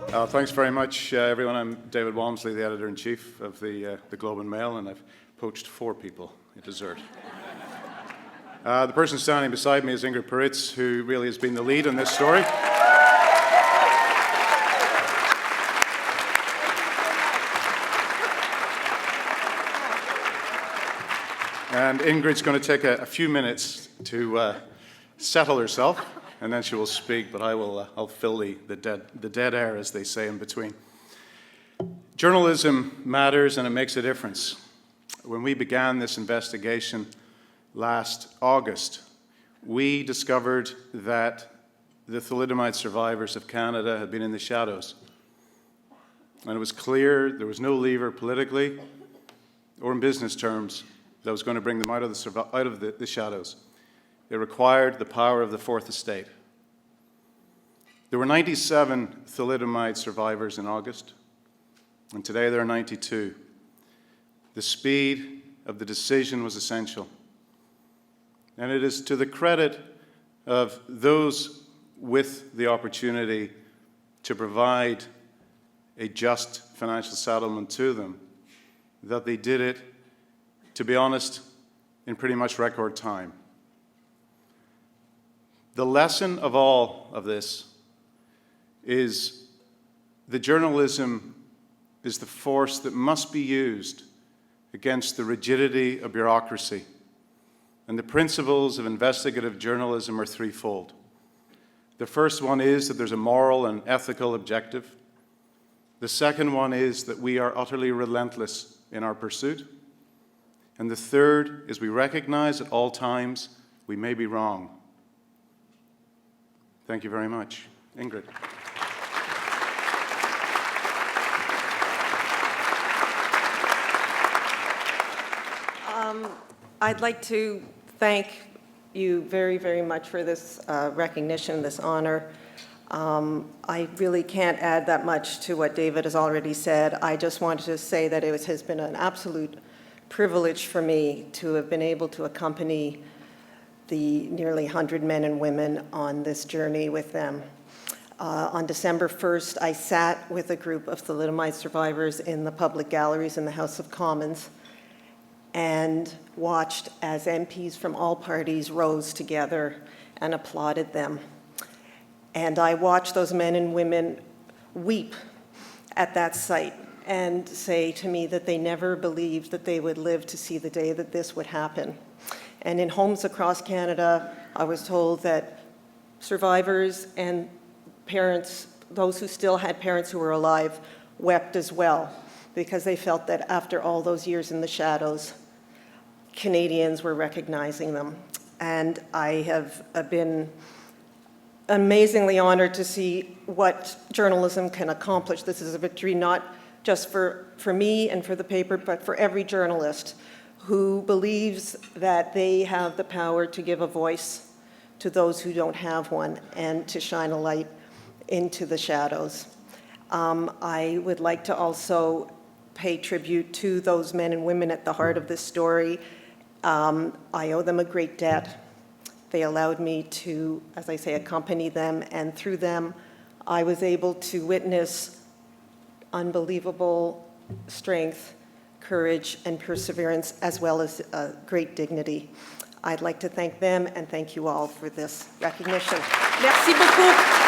Thanks very much, everyone. I'm David Walmsley, the editor-in-chief of the Globe and Mail, and I've poached 4 people at dessert. The person standing beside me is Ingrid Peritz, who really has been the lead in this story. And Ingrid's going to take a few minutes to settle herself, and then she will speak, but I'll fill the dead air, as they say, in between. Journalism matters, and it makes a difference. When we began this investigation last August, we discovered that the thalidomide survivors of Canada had been in the shadows. And it was clear there was no lever politically or in business terms that was going to bring them out of the shadows. It required the power of the Fourth Estate. There were 97 thalidomide survivors in August, and today there are 92. The speed of the decision was essential. And it is to the credit of those with the opportunity to provide a just financial settlement to them that they did it, to be honest, in pretty much record time. The lesson of all of this is that journalism is the force that must be used against the rigidity of bureaucracy. And the principles of investigative journalism are threefold. The first one is that there's a moral and ethical objective. The second one is that we are utterly relentless in our pursuit. And the third is we recognize at all times we may be wrong. Thank you very much. Ingrid. I'd like to thank you very, very much for this recognition, this honor. I really can't add that much to what David has already said. I just wanted to say that it has been an absolute privilege for me to have been able to accompany the nearly 100 men and women on this journey with them. On December 1st, I sat with a group of thalidomide survivors in the public galleries in the House of Commons and watched as MPs from all parties rose together and applauded them. And I watched those men and women weep at that sight and say to me that they never believed that they would live to see the day that this would happen. And in homes across Canada, I was told that survivors and parents, those who still had parents who were alive, wept as well, because they felt that after all those years in the shadows, Canadians were recognizing them. And I have been amazingly honored to see what journalism can accomplish. This is a victory not just for me and for the paper, but for every journalist who believes that they have the power to give a voice to those who don't have one and to shine a light into the shadows. I would like to also pay tribute to those men and women at the heart of this story. I owe them a great debt. They allowed me to, as I say, accompany them, and through them, I was able to witness unbelievable strength, courage, and perseverance, as well as great dignity. I'd like to thank them and thank you all for this recognition. Merci beaucoup.